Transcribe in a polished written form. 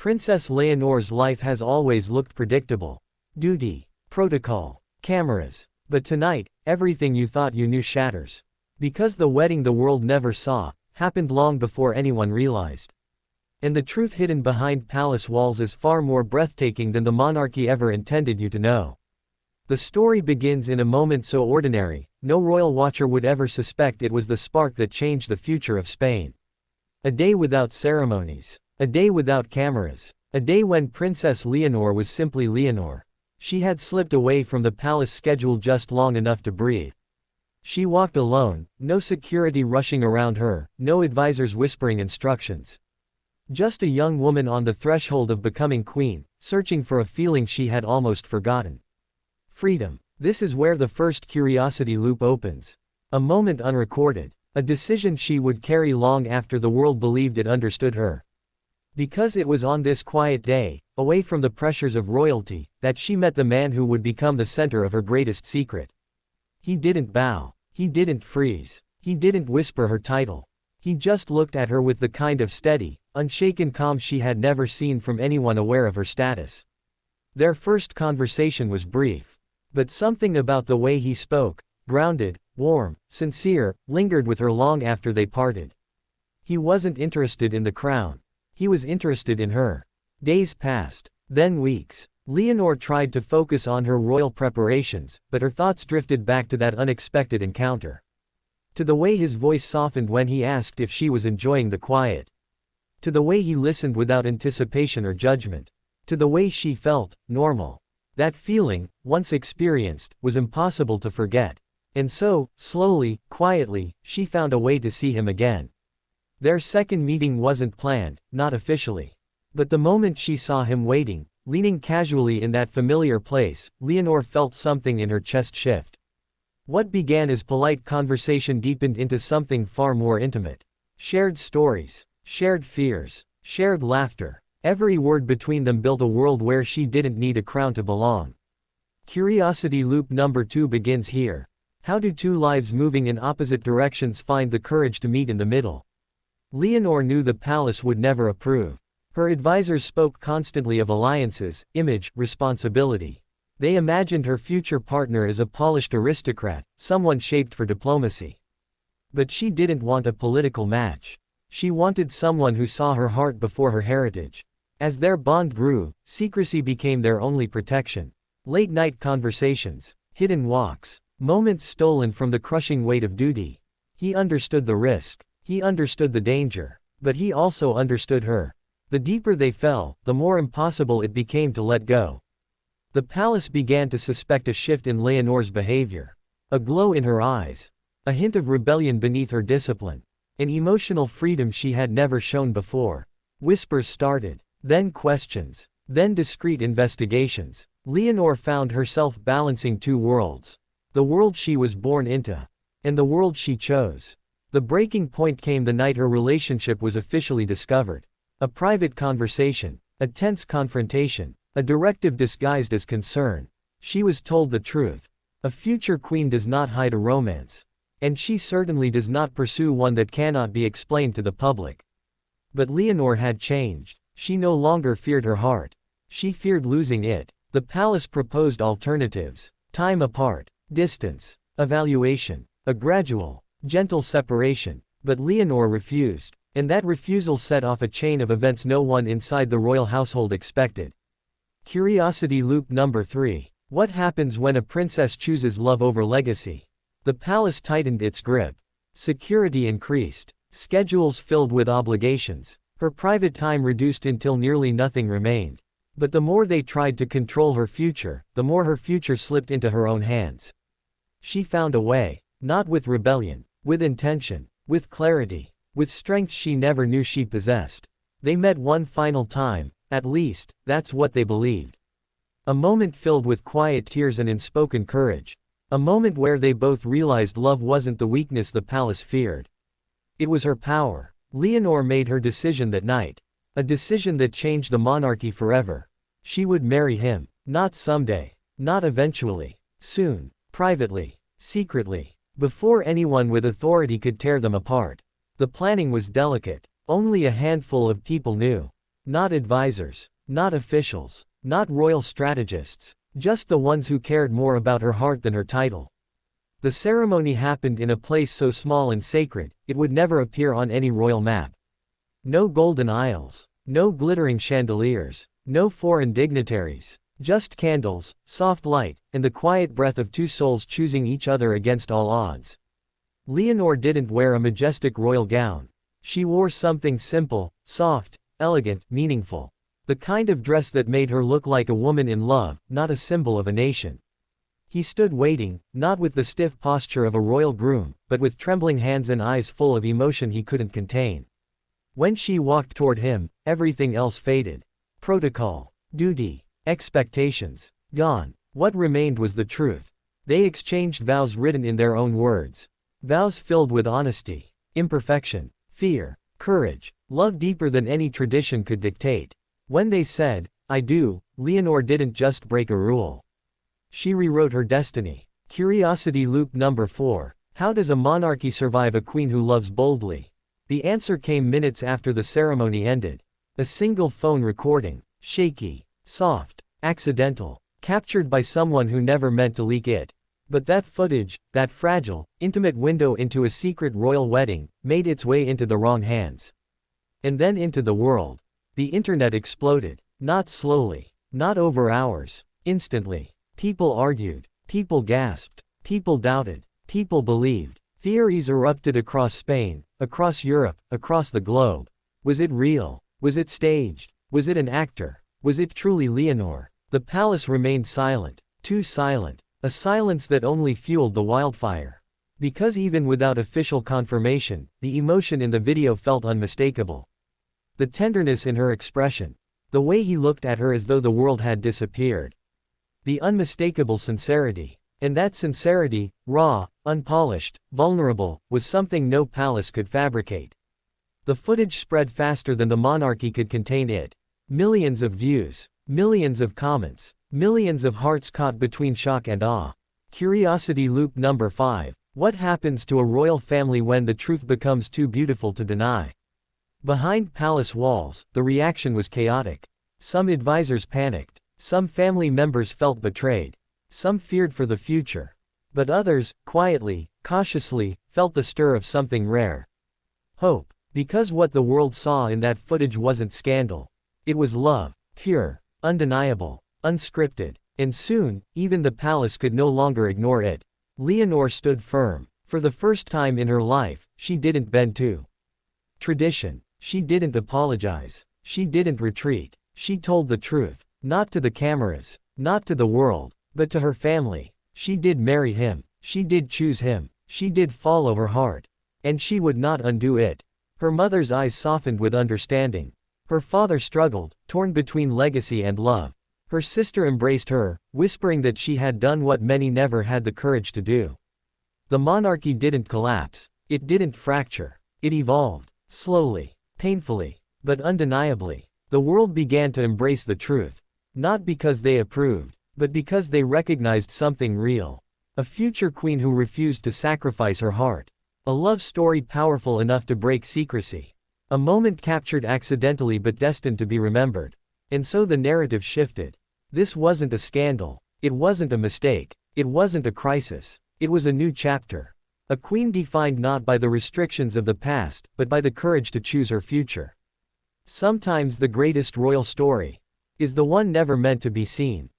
Princess Leonor's life has always looked predictable. Duty, protocol, cameras. But tonight, everything you thought you knew shatters. Because the wedding the world never saw, happened long before anyone realized. And the truth hidden behind palace walls is far more breathtaking than the monarchy ever intended you to know. The story begins in a moment so ordinary, no royal watcher would ever suspect it was the spark that changed the future of Spain. A day without ceremonies. A day without cameras. A day when Princess Leonor was simply Leonor. She had slipped away from the palace schedule just long enough to breathe. She walked alone, no security rushing around her, no advisors whispering instructions. Just a young woman on the threshold of becoming queen, searching for a feeling she had almost forgotten. Freedom. This is where the first curiosity loop opens. A moment unrecorded. A decision she would carry long after the world believed it understood her. Because it was on this quiet day, away from the pressures of royalty, that she met the man who would become the center of her greatest secret. He didn't bow. He didn't freeze. He didn't whisper her title. He just looked at her with the kind of steady, unshaken calm she had never seen from anyone aware of her status. Their first conversation was brief. But something about the way he spoke, grounded, warm, sincere, lingered with her long after they parted. He wasn't interested in the crown. He was interested in her. Days passed, then weeks. Leonor tried to focus on her royal preparations, but her thoughts drifted back to that unexpected encounter. To the way his voice softened when he asked if she was enjoying the quiet. To the way he listened without anticipation or judgment. To the way she felt, normal. That feeling, once experienced, was impossible to forget. And so, slowly, quietly, she found a way to see him again. Their second meeting wasn't planned, not officially. But the moment she saw him waiting, leaning casually in that familiar place, Leonor felt something in her chest shift. What began as polite conversation deepened into something far more intimate. Shared stories, shared fears, shared laughter. Every word between them built a world where she didn't need a crown to belong. Curiosity loop number 2 begins here. How do two lives moving in opposite directions find the courage to meet in the middle? Leonor knew the palace would never approve. Her advisors spoke constantly of alliances, image, responsibility. They imagined her future partner as a polished aristocrat, someone shaped for diplomacy. But she didn't want a political match. She wanted someone who saw her heart before her heritage. As their bond grew, secrecy became their only protection. Late-night conversations, hidden walks, moments stolen from the crushing weight of duty. He understood the risk. He understood the danger. But he also understood her. The deeper they fell, the more impossible it became to let go. The palace began to suspect a shift in Leonor's behavior. A glow in her eyes. A hint of rebellion beneath her discipline. An emotional freedom she had never shown before. Whispers started. Then questions. Then discreet investigations. Leonor found herself balancing two worlds. The world she was born into. And the world she chose. The breaking point came the night her relationship was officially discovered. A private conversation. A tense confrontation. A directive disguised as concern. She was told the truth. A future queen does not hide a romance. And she certainly does not pursue one that cannot be explained to the public. But Leonor had changed. She no longer feared her heart. She feared losing it. The palace proposed alternatives. Time apart. Distance. Evaluation. A gradual, gentle separation. But Leonor refused. And that refusal set off a chain of events no one inside the royal household expected. Curiosity loop number 3. What happens when a princess chooses love over legacy? The palace tightened its grip. Security increased. Schedules filled with obligations. Her private time reduced until nearly nothing remained. But the more they tried to control her future, the more her future slipped into her own hands. She found a way. Not with rebellion. With intention. With clarity. With strength she never knew she possessed. They met one final time. At least, that's what they believed. A moment filled with quiet tears and unspoken courage. A moment where they both realized love wasn't the weakness the palace feared. It was her power. Leonor made her decision that night. A decision that changed the monarchy forever. She would marry him. Not someday. Not eventually. Soon. Privately. Secretly. Before anyone with authority could tear them apart. The planning was delicate. Only a handful of people knew. Not advisors, not officials, not royal strategists, just the ones who cared more about her heart than her title. The ceremony happened in a place so small and sacred, it would never appear on any royal map. No golden aisles, no glittering chandeliers, no foreign dignitaries, just candles, soft light, and the quiet breath of two souls choosing each other against all odds. Leonor didn't wear a majestic royal gown. She wore something simple, soft, elegant, meaningful. The kind of dress that made her look like a woman in love, not a symbol of a nation. He stood waiting, not with the stiff posture of a royal groom, but with trembling hands and eyes full of emotion he couldn't contain. When she walked toward him, everything else faded. Protocol, duty, expectations, gone. What remained was the truth. They exchanged vows written in their own words. Vows filled with honesty, imperfection, fear, courage, love deeper than any tradition could dictate. When they said, "I do," Leonor didn't just break a rule. She rewrote her destiny. Curiosity loop number 4. How does a monarchy survive a queen who loves boldly? The answer came minutes after the ceremony ended. A single phone recording, shaky, soft, accidental, captured by someone who never meant to leak it. But that footage, that fragile, intimate window into a secret royal wedding, made its way into the wrong hands. And then into the world. The internet exploded. Not slowly. Not over hours. Instantly. People argued. People gasped. People doubted. People believed. Theories erupted across Spain, across Europe, across the globe. Was it real? Was it staged? Was it an actor? Was it truly Leonor? The palace remained silent. Too silent. A silence that only fueled the wildfire. Because even without official confirmation, the emotion in the video felt unmistakable. The tenderness in her expression. The way he looked at her as though the world had disappeared. The unmistakable sincerity. And that sincerity, raw, unpolished, vulnerable, was something no palace could fabricate. The footage spread faster than the monarchy could contain it. Millions of views. Millions of comments. Millions of hearts caught between shock and awe. Curiosity loop number 5. What happens to a royal family when the truth becomes too beautiful to deny? Behind palace walls, the reaction was chaotic. Some advisors panicked. Some family members felt betrayed. Some feared for the future. But others, quietly, cautiously, felt the stir of something rare. Hope. Because what the world saw in that footage wasn't scandal. It was love. Pure. Undeniable. Unscripted. And soon, even the palace could no longer ignore it. Leonor stood firm. For the first time in her life, she didn't bend to tradition. She didn't apologize. She didn't retreat. She told the truth. Not to the cameras. Not to the world. But to her family. She did marry him. She did choose him. She did follow her heart. And she would not undo it. Her mother's eyes softened with understanding. Her father struggled, torn between legacy and love. Her sister embraced her, whispering that she had done what many never had the courage to do. The monarchy didn't collapse. It didn't fracture. It evolved. Slowly. Painfully. But undeniably. The world began to embrace the truth. Not because they approved, but because they recognized something real. A future queen who refused to sacrifice her heart. A love story powerful enough to break secrecy. A moment captured accidentally but destined to be remembered. And so the narrative shifted. This wasn't a scandal. It wasn't a mistake. It wasn't a crisis. It was a new chapter. A queen defined not by the restrictions of the past, but by the courage to choose her future. Sometimes the greatest royal story is the one never meant to be seen.